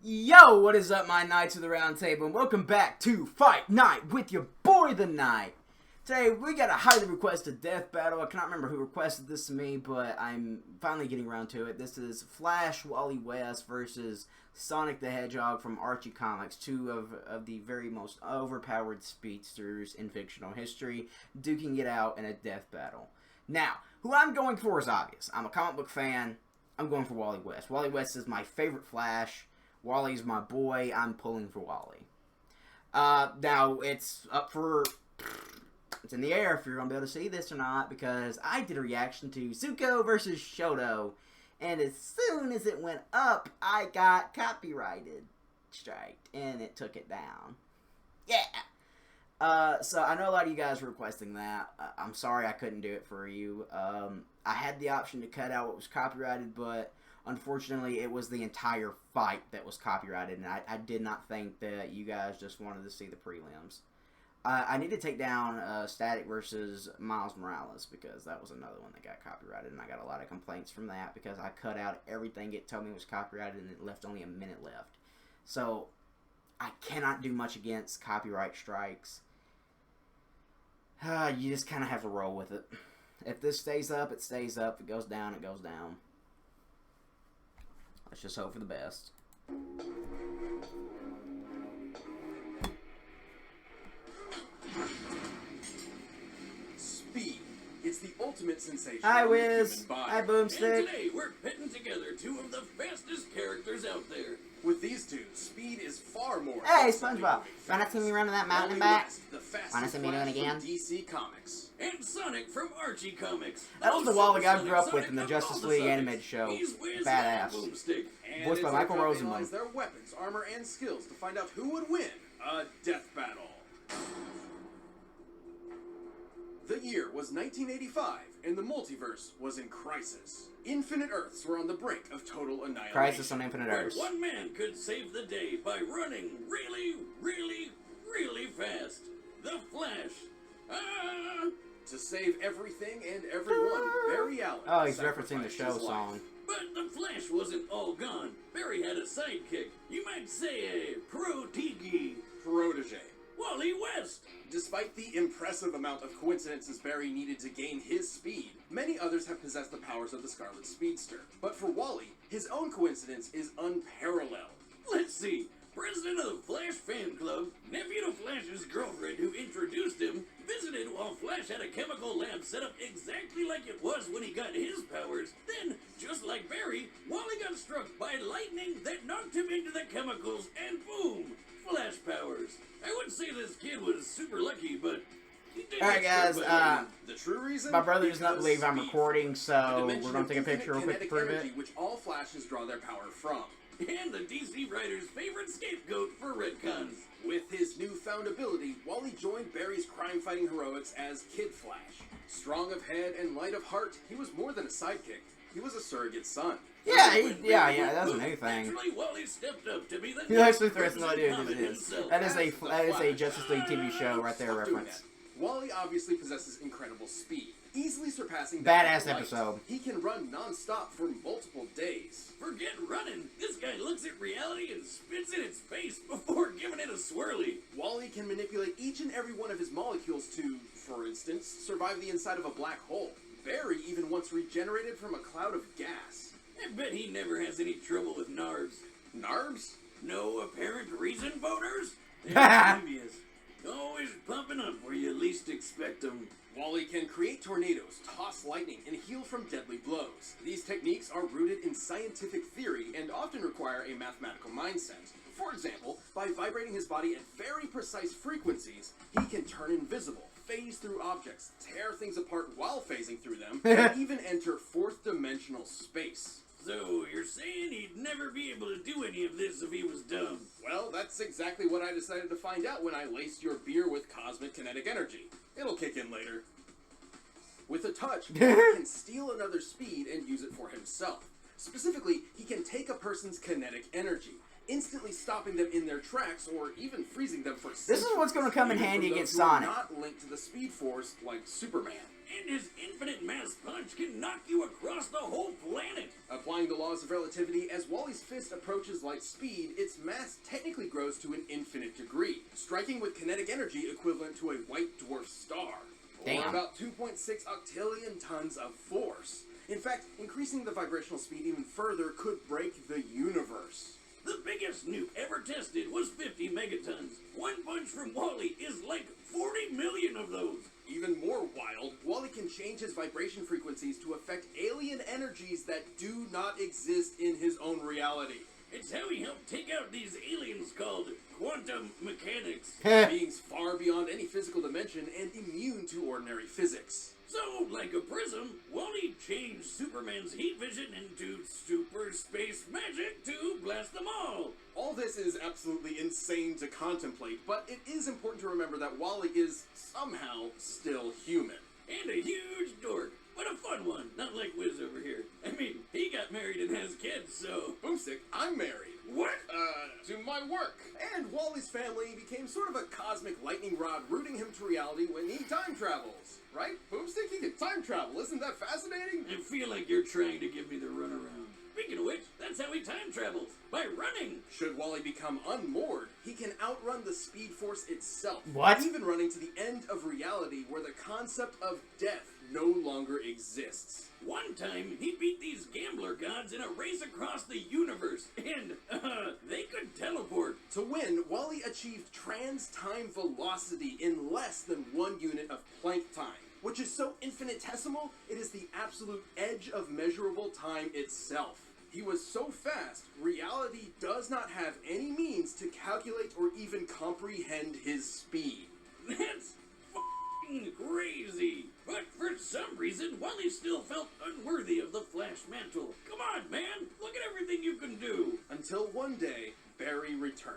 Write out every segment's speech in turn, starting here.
Yo, what is up, my Knights of the Round Table, and welcome back to Fight Night with your boy, the Knight. Today, we got a highly requested death battle. I cannot remember who requested this to me, but I'm finally getting around to it. This is Flash Wally West versus Sonic the Hedgehog from Archie Comics, two of the very most overpowered speedsters in fictional history, duking it out in a death battle. Now, who I'm going for is obvious. I'm a comic book fan. I'm going for Wally West. Wally West is my favorite Flash. Wally's my boy. I'm pulling for Wally. Now, it's up for... It's in the air if you're going to be able to see this or not, because I did a reaction to Zuko versus Shoto, and as soon as it went up, I got copyrighted striked, and it took it down. Yeah! So I know a lot of you guys were requesting that. I'm sorry I couldn't do it for you. I had the option to cut out what was copyrighted, but... Unfortunately, it was the entire fight that was copyrighted, and I did not think that you guys just wanted to see the prelims. I need to take down Static versus Miles Morales, because that was another one that got copyrighted, and I got a lot of complaints from that, because I cut out everything it told me was copyrighted, and it left only a minute left. So, I cannot do much against copyright strikes. You just kind of have to roll with it. If this stays up, it stays up. If it goes down, it goes down. Let's just hope for the best. Speed. It's the ultimate sensation. Hi, Wiz. Hi, Boomstick. And today we're putting together two of the fastest characters out there. With these two, Speed is far more. Hey, SpongeBob. Want to see me running that mountain and back? Want to see me do it again? DC Comics. And Sonic from Archie Comics. That was the Wally I grew up with in the Justice League animated show. He's Wiz Badass. Boomstick. And Voiced by as Michael they Rosenbaum. analyze their weapons, armor, and skills to find out who would win a death battle. The year was 1985, and the multiverse was in crisis. Infinite Earths were on the brink of total annihilation. Crisis on Infinite Where Earths. one man could save the day by running really, really, really fast. The Flash. To save everything and everyone, Barry Allen. Oh, he's referencing the sacrificed show his song. life. But the Flash wasn't all gone. Barry had a sidekick. You might say a protege. Protege. Wally West. Despite the impressive amount of coincidences Barry needed to gain his speed, many others have possessed the powers of the Scarlet Speedster. But for Wally, his own coincidence is unparalleled. Let's see. President of the Flash fan club, nephew to Flash's girlfriend who introduced him, visited while Flash had a chemical lab set up exactly like it was when he got his powers. Then, just like Barry, Wally got struck by lightning that knocked him into the chemicals, and boom! Flash powers. I would say this kid was super lucky, but he did. Alright, guys, The true reason? my brother does not Because believe I'm speed. recording, The so dimension we're going of to take a picture real quick to infinite prove kinetic it. energy, which all Flashes draw their power from. And the DC writer's favorite scapegoat for retcons. With his newfound ability, Wally joined Barry's crime-fighting heroics as Kid Flash. Strong of head and light of heart, he was more than a sidekick. He was a surrogate son. Yeah, that was a new thing. Naturally, Wally stepped up to be the He actually threats no idea who Comet this is. himself. That is a Justice League TV show right there reference. Wally obviously possesses incredible speed, easily surpassing Badass that of light. episode. He can run non-stop for multiple days. Forget running. This guy looks at reality and spits in its face before giving it a swirly. Wally can manipulate each and every one of his molecules to, for instance, survive the inside of a black hole. Barry even once regenerated from a cloud of gas. I bet he never has any trouble with NARBs. Narbs? No apparent reason, voters? They're devious. Always pumping up where you least expect them. Wally can create tornadoes, toss lightning, and heal from deadly blows. These techniques are rooted in scientific theory and often require a mathematical mindset. For example, by vibrating his body at very precise frequencies, he can turn invisible, phase through objects, tear things apart while phasing through them, and even enter fourth-dimensional space. So, you're saying he'd never be able to do any of this if he was dumb? Well, that's exactly what I decided to find out when I laced your beer with cosmic kinetic energy. It'll kick in later. With a touch, he can steal another's speed and use it for himself. Specifically, he can take a person's kinetic energy. instantly stopping them in their tracks or even freezing them for This is centuries, what's going to come in even handy for against those who are Sonic. not linked to the Speed Force like Superman. And his infinite mass punch can knock you across the whole planet. Applying the laws of relativity, as Wally's fist approaches light speed, its mass technically grows to an infinite degree, striking with kinetic energy equivalent to a white dwarf star, or Damn. about 2.6 octillion tons of force. In fact, increasing the vibrational speed even further could break the universe. The biggest nuke ever tested was 50 megatons. One punch from Wally is like 40 million of those. Even more wild, Wally can change his vibration frequencies to affect alien energies that do not exist in his own reality. It's how he helped take out these aliens called quantum mechanics. Beings far beyond any physical dimension and immune to ordinary physics. So, like a prism, Wally changed Superman's heat vision into super space magic to blast them all. All this is absolutely insane to contemplate, but it is important to remember that Wally is somehow still human. And a huge dork, but a fun one, not like Wiz over here. I mean, he got married and has kids, so... Boomstick, I'm married. What? To my work. And Wally's family became sort of a cosmic lightning rod rooting him to reality when he time travels. Right? Boomstick, he can time travel. Isn't that fascinating? I feel like you're trying to give me the runaround. Speaking of which, that's how he time travels, by running. Should Wally become unmoored, he can outrun the Speed Force itself. What? Even running to the end of reality where the concept of death no longer exists. One time, he beat these gambler gods in a race across the universe, and, they could teleport. To win, Wally achieved trans-time velocity in less than 1 unit of Planck time, which is so infinitesimal, it is the absolute edge of measurable time itself. He was so fast, reality does not have any means to calculate or even comprehend his speed. That's f***ing crazy. But for some reason, Wally still felt unworthy of the Flash mantle. Come on, man, look at everything you can do. Until one day, Barry returned.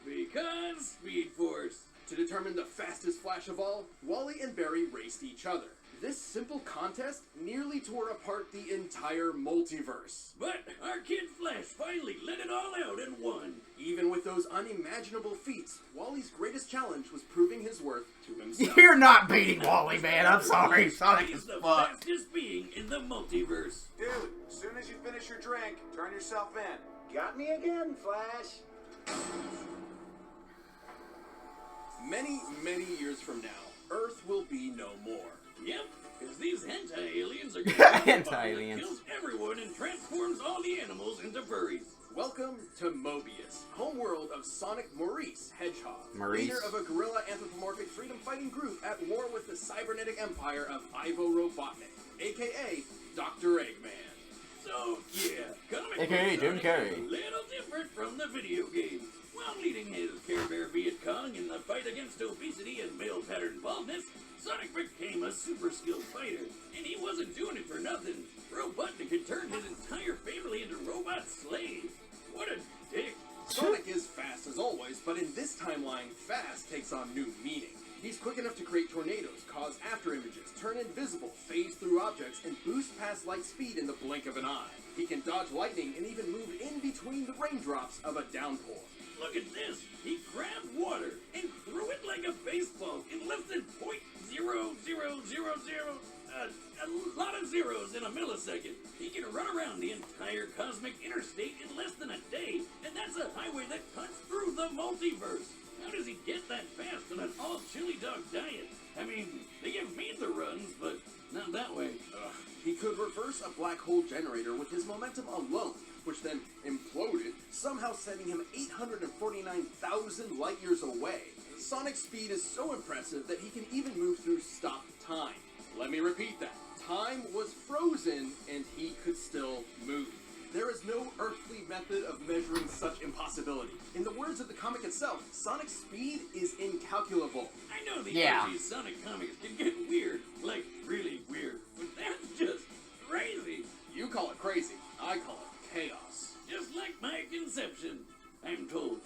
Because Speed Force. To determine the fastest Flash of all, Wally and Barry raced each other. This simple contest nearly tore apart the entire multiverse. But our kid Flash finally let it all out and won. Even with those unimaginable feats, Wally's greatest challenge was proving his worth to himself. You're not beating Wally, man. I'm sorry. Sonic He's is the fucked. fastest being in the multiverse. Dude, as soon as you finish your drink, turn yourself in. Got me again, Flash. Many, many years from now, Earth will be no more. Yep, because these hentai aliens are Hentai-aliens. kills everyone and transforms all the animals into furries. Welcome to Mobius, homeworld of Sonic Maurice Hedgehog, Maurice. leader of a guerrilla anthropomorphic freedom-fighting group at war with the cybernetic empire of Ivo Robotnik, aka Dr. Eggman. So, yeah, comic AKA book Jim Sonic Carrey. is a little different from the video game. While leading his Care Bear Viet Cong in the fight against obesity and male pattern baldness, Sonic became a super skilled fighter, and he wasn't doing it for nothing. Robotnik had turned his entire family into robot slaves. What a dick. Sonic is fast as always, but in this timeline, fast takes on new meaning. He's quick enough to create tornadoes, cause after images, turn invisible, phase through objects, and boost past light speed in the blink of an eye. He can dodge lightning and even move in between the raindrops of a downpour. Look at this! He grabbed water and threw it like a baseball in less than .0000, a lot of zeros in a millisecond. He can run around the entire cosmic interstate in less than a day, and that's a highway that cuts through the multiverse. How does he get that fast on an all-chili dog diet? I mean, they give me the runs, but not that way. He could reverse a black hole generator with his momentum alone, which then imploded, somehow sending him 849,000 light years away. Sonic's speed is so impressive that he can even move through stopped time. Let me repeat that. Time was frozen, and he could still move. There is no earthly method of measuring such impossibility. In the words of the comic itself, Sonic's speed is incalculable. I know the Yeah. edgy Sonic comics can get weird, like really weird, but that's just crazy. You call it crazy, I call it chaos. Just like my conception. I'm told.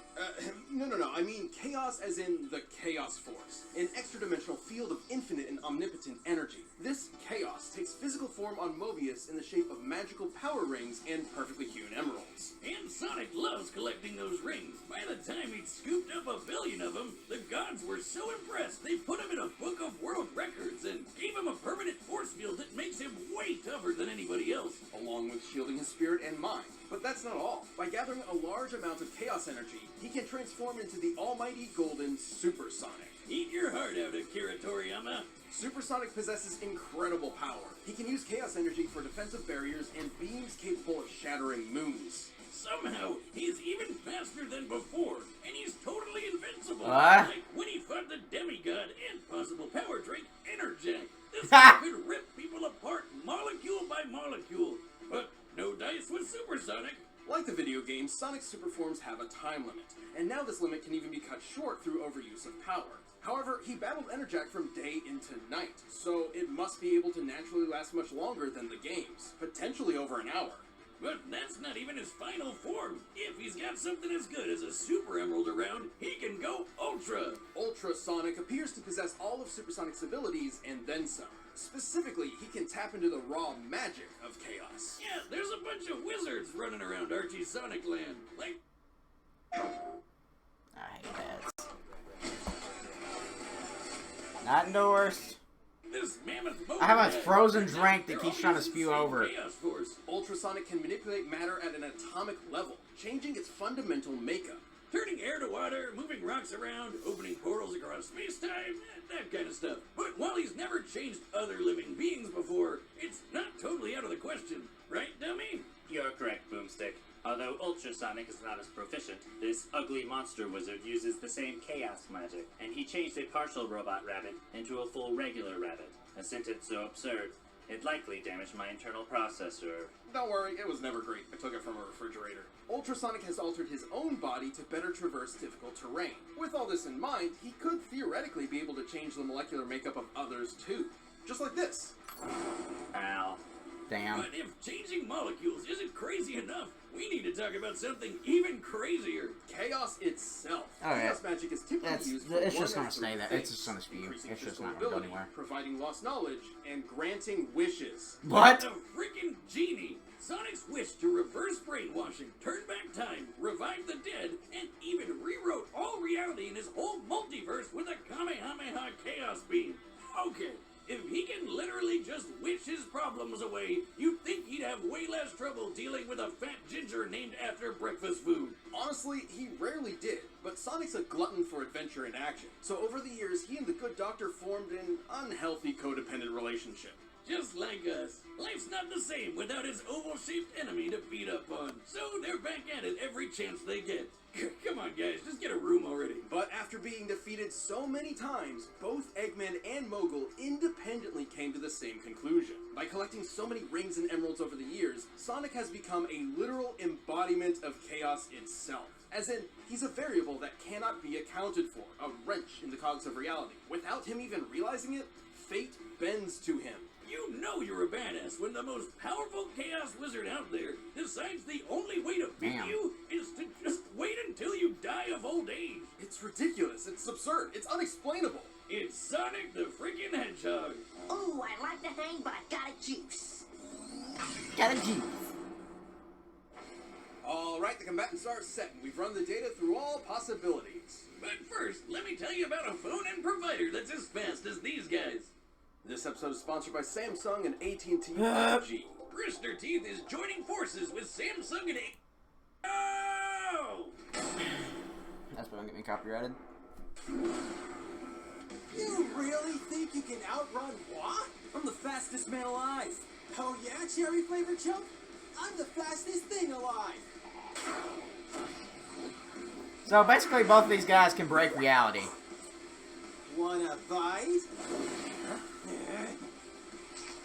No. I mean chaos as in the Chaos Force, an extra-dimensional field of infinite and omnipotent energy. This chaos takes physical form on Mobius in the shape of magical power rings and perfectly hewn emeralds. And Sonic loves collecting those rings. By the time he'd scooped up 1 billion of them, the gods were so impressed they put him in a book of world records and gave him a permanent force field that makes him way tougher than anybody else. Along with shielding his spirit and mind. But that's not all. By gathering a large amount of chaos energy, he can transform into the almighty golden Supersonic. Eat your heart out, Akira Toriyama. Supersonic possesses incredible power. He can use chaos energy for defensive barriers and beams capable of shattering moons. Somehow, he's even faster than before, and he's totally invincible. What? Like when he fought the demigod and possible power drink, Enerjack. This guy could rip people apart molecule by molecule. But no dice with Supersonic. Like the video game, Sonic's superforms have a time limit, and now this limit can even be cut short through overuse of power. However, he battled Enerjack from day into night, so it must be able to naturally last much longer than the games, potentially over an hour. But that's not even his final form. If he's got something as good as a Super Emerald around, he can go Ultra. Ultra Sonic appears to possess all of Supersonic's abilities and then some. Specifically, he can tap into the raw magic of chaos. Yeah, there's a bunch of wizards running around Archie Sonic Land. Like, I hate that. Not endorsed. this mammoth I have a Moped frozen Man. drink that They're keeps all trying to using spew the same over. Chaos Force. Ultrasonic can manipulate matter at an atomic level, changing its fundamental makeup. Turning air to water, moving rocks around, opening portals across space-time, that kind of stuff. But while he's never changed other living beings before, it's not totally out of the question. Right, dummy? You're correct, Boomstick. Although Ultrasonic is not as proficient, this ugly monster wizard uses the same chaos magic, and he changed a partial robot rabbit into a full regular rabbit, a sentence so absurd, it likely damaged my internal processor. Don't worry, it was never great. I took it from a refrigerator. Ultrasonic has altered his own body to better traverse difficult terrain. With all this in mind, he could theoretically be able to change the molecular makeup of others too. Just like this. Ow. Damn. But if changing molecules isn't crazy enough, we need to talk about something even crazier. Chaos itself. Okay. Chaos magic is typically used for It's one just gonna of stay three there. things: It's just gonna spew. increasing It's just physical not gonna go ability, anywhere. providing lost knowledge, and granting wishes. What? The freaking genie! Sonic's wish to reverse brainwashing, turn back time, revive the dead, and even rewrote all reality in his whole multiverse with a Kamehameha Chaos Beam. Okay, if he can literally just wish his problems away, you'd think he'd have way less trouble dealing with a fat ginger named after breakfast food. Honestly, he rarely did, but Sonic's a glutton for adventure and action. So over the years, he and the Good Doctor formed an unhealthy codependent relationship. Just like us. Life's not the same without his oval-shaped enemy to beat up on. So they're back at it every chance they get. Come on, guys, just get a room already. But after being defeated so many times, both Eggman and Mogul independently came to the same conclusion. By collecting so many rings and emeralds over the years, Sonic has become a literal embodiment of chaos itself. As in, he's a variable that cannot be accounted for, a wrench in the cogs of reality. Without him even realizing it, fate bends to him. You know you're a badass when the most powerful Chaos Wizard out there decides the only way to beat Damn. you is to just wait until you die of old age. It's ridiculous, it's absurd, it's unexplainable. It's Sonic the freaking Hedgehog. Ooh, I like to hang, but I got a juice. Got a juice. Alright, the combatants are set, and we've run the data through all possibilities. But first, let me tell you about a phone and provider that's as fast as these guys. This episode is sponsored by Samsung and AT&T 5G. Rooster Teeth is joining forces with Samsung and Oh! That's what gonna get me copyrighted. You really think you can outrun what? I'm the fastest man alive. Oh yeah, cherry flavored chunk? I'm the fastest thing alive. So basically, both of these guys can break reality. Wanna bite?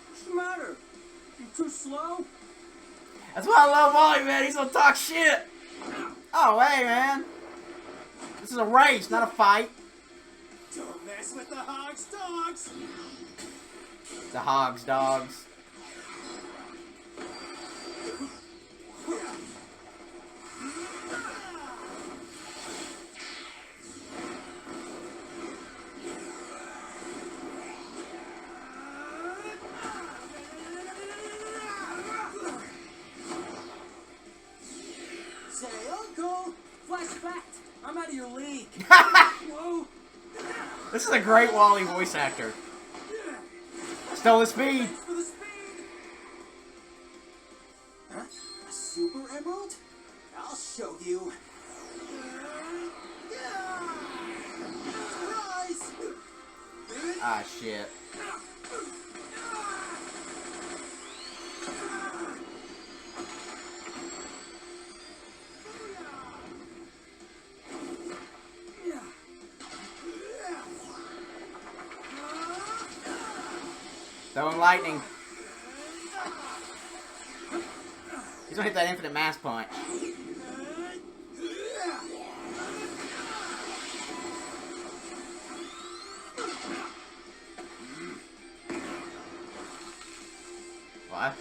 What's the matter? You too slow? That's why I love Wally, man. He's gonna talk shit. Oh, hey, man. This is a race, not a fight. Don't mess with the Hogs dogs. The Hogs dogs. I'm out of your league. Whoa. This is a great Wally voice actor. Stole the speed. Thanks for the speed. Huh? A super emerald? I'll show you. Surprise! Ah, shit. Throwing lightning. He's gonna hit that infinite mass punch. What?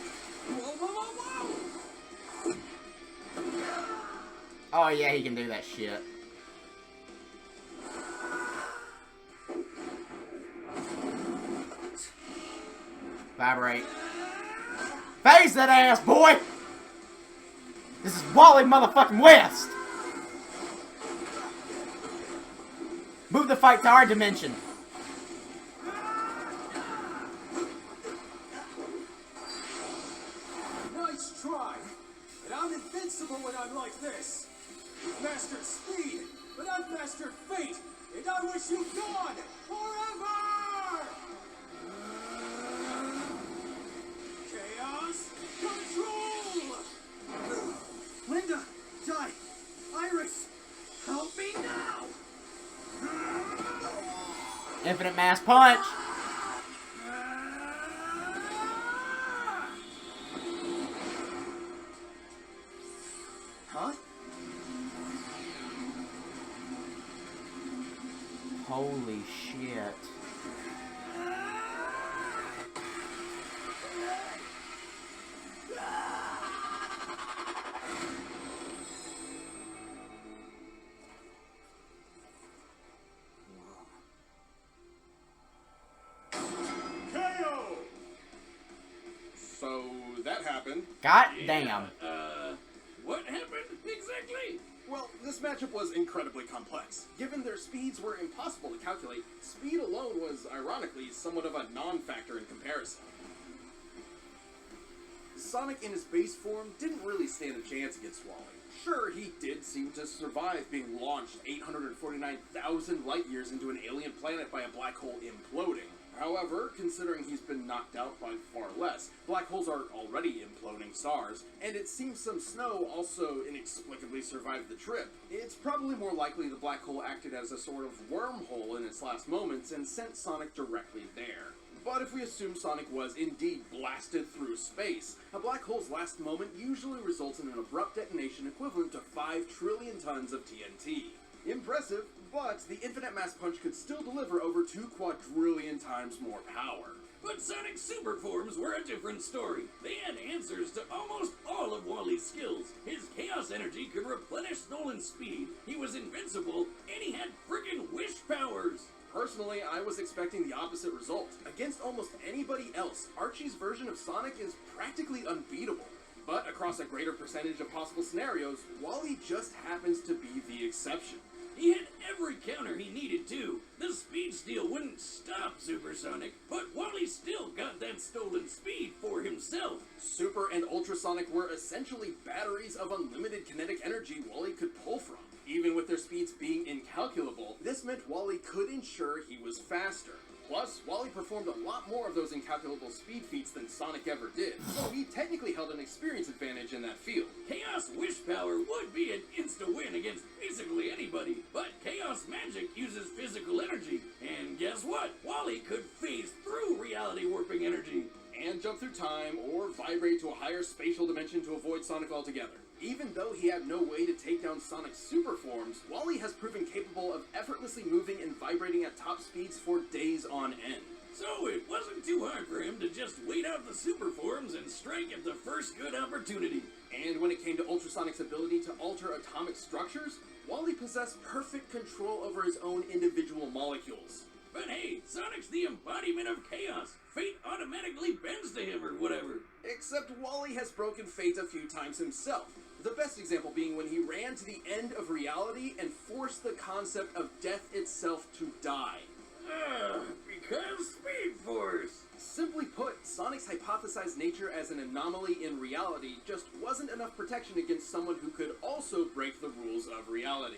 Oh yeah, he can do that shit. Vibrate. Phase that ass, boy! This is Wally motherfucking West! Move the fight to our dimension. Nice try. But I'm invincible when I'm like this. You've mastered speed, but I've mastered fate, and I wish you gone forever! Chaos Control! Linda, Di, Iris, help me now! Infinite mass punch. Huh? Holy shit. KO! So that happened. God damn. What happened exactly? Well, this matchup was incredibly complex. Given their speeds were impossible to calculate, speed alone was, ironically, somewhat of a non-factor in comparison. Sonic in his base form didn't really stand a chance against Wally. Sure, he did seem to survive being launched 849,000 light years into an alien planet by a black hole imploding. However, considering he's been knocked out by far less, black holes are already imploding stars, and it seems some snow also inexplicably survived the trip. It's probably more likely the black hole acted as a sort of wormhole in its last moments and sent Sonic directly there. But if we assume Sonic was indeed blasted through space, a black hole's last moment usually results in an abrupt detonation equivalent to 5 trillion tons of TNT. Impressive, but the infinite mass punch could still deliver over 2 quadrillion times more power. But Sonic's super forms were a different story. They had answers to almost all of Wally's skills. His chaos energy could replenish Nolan's speed, he was invincible, and he had friggin' wish powers. Personally, I was expecting the opposite result. Against almost anybody else, Archie's version of Sonic is practically unbeatable. But across a greater percentage of possible scenarios, Wally just happens to be the exception. He had every counter he needed to. The speed steal wouldn't stop Supersonic, but Wally still got that stolen speed for himself. Super and Ultrasonic were essentially batteries of unlimited kinetic energy Wally could pull from. Even with their speeds being incalculable, this meant Wally could ensure he was faster. Plus, Wally performed a lot more of those incalculable speed feats than Sonic ever did, so he technically held an experience advantage in that field. Chaos Wish Power would be an insta-win against basically anybody, but Chaos Magic uses physical energy, and guess what? Wally could phase through reality warping energy. And jump through time, or vibrate to a higher spatial dimension to avoid Sonic altogether. Even though he had no way to take down Sonic's super forms, Wally has proven capable of effortlessly moving and vibrating at top speeds for days on end. So it wasn't too hard for him to just wait out the super forms and strike at the first good opportunity. And when it came to Ultrasonic's ability to alter atomic structures, Wally possessed perfect control over his own individual molecules. But hey, Sonic's the embodiment of chaos. Fate automatically bends to him or whatever. Except Wally has broken fate a few times himself. The best example being when he ran to the end of reality and forced the concept of death itself to die. Because Speed Force. Simply put, Sonic's hypothesized nature as an anomaly in reality just wasn't enough protection against someone who could also break the rules of reality.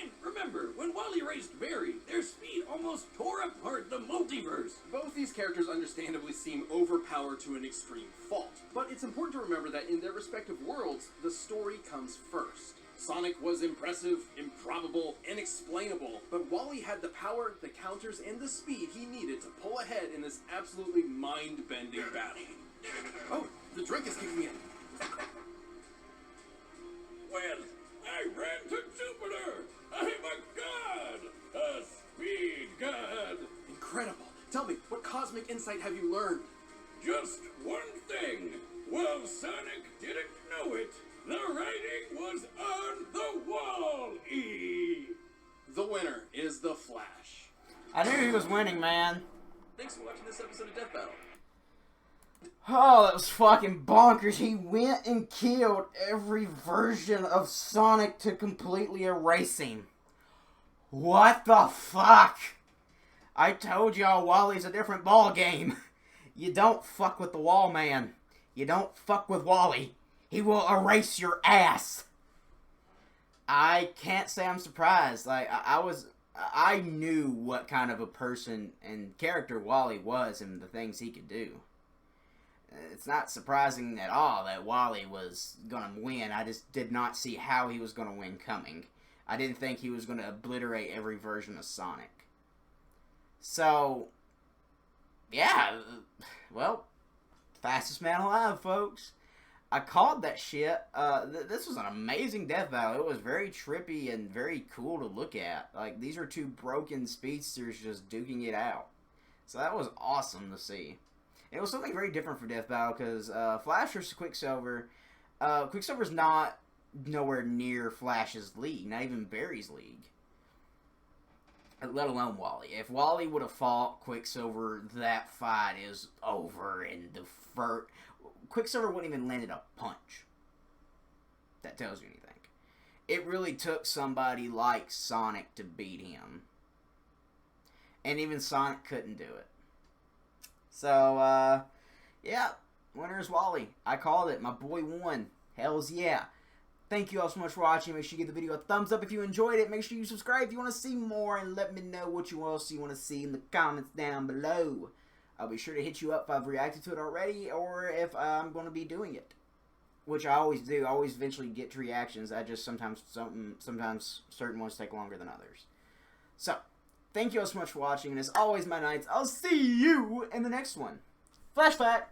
And remember, when Wally raced Barry, their speed almost tore apart the multiverse. Both these characters understandably seem overpowered to an extreme fault, but it's important to remember that in their respective worlds, the story comes first. Sonic was impressive, improbable, inexplainable, but Wally had the power, the counters, and the speed he needed to pull ahead in this absolutely mind-bending battle. Oh, the drink is kicking in. Well, I ran to Jupiter! I'm a god! A speed god! Incredible. Tell me, what cosmic insight have you learned? Just one thing. Well, Sonic didn't know it. The writing was on the wall, E! The winner is the Flash. I knew he was winning, man. Thanks for watching this episode of Death Battle. Oh, that was fucking bonkers. He went and killed every version of Sonic to completely erase him. What the fuck? I told y'all Wally's a different ball game. You don't fuck with the wall, man. You don't fuck with Wally. He will erase your ass. I can't say I'm surprised. Like, I knew what kind of a person and character Wally was and the things he could do. It's not surprising at all that Wally was gonna win. I just did not see how he was gonna win coming. I didn't think he was gonna obliterate every version of Sonic. So, yeah, well, fastest man alive, folks. I called that shit. This was an amazing death battle. It was very trippy and very cool to look at. Like, these are two broken speedsters just duking it out. So that was awesome to see. It was something very different for Death Battle because Flash versus Quicksilver. Quicksilver's not nowhere near Flash's league, not even Barry's league. Let alone Wally. If Wally would have fought Quicksilver, that fight is over in the first. Quicksilver wouldn't even landed a punch. That tells you anything. It really took somebody like Sonic to beat him. And even Sonic couldn't do it. So, yeah, winner is Wally. I called it. My boy won. Hells yeah. Thank you all so much for watching. Make sure you give the video a thumbs up if you enjoyed it. Make sure you subscribe if you want to see more. And let me know what else you want to see in the comments down below. I'll be sure to hit you up if I've reacted to it already or if I'm going to be doing it. Which I always do. I always eventually get to reactions. I just sometimes certain ones take longer than others. So, thank you all so much for watching. And as always, my knights, I'll see you in the next one. Flashback!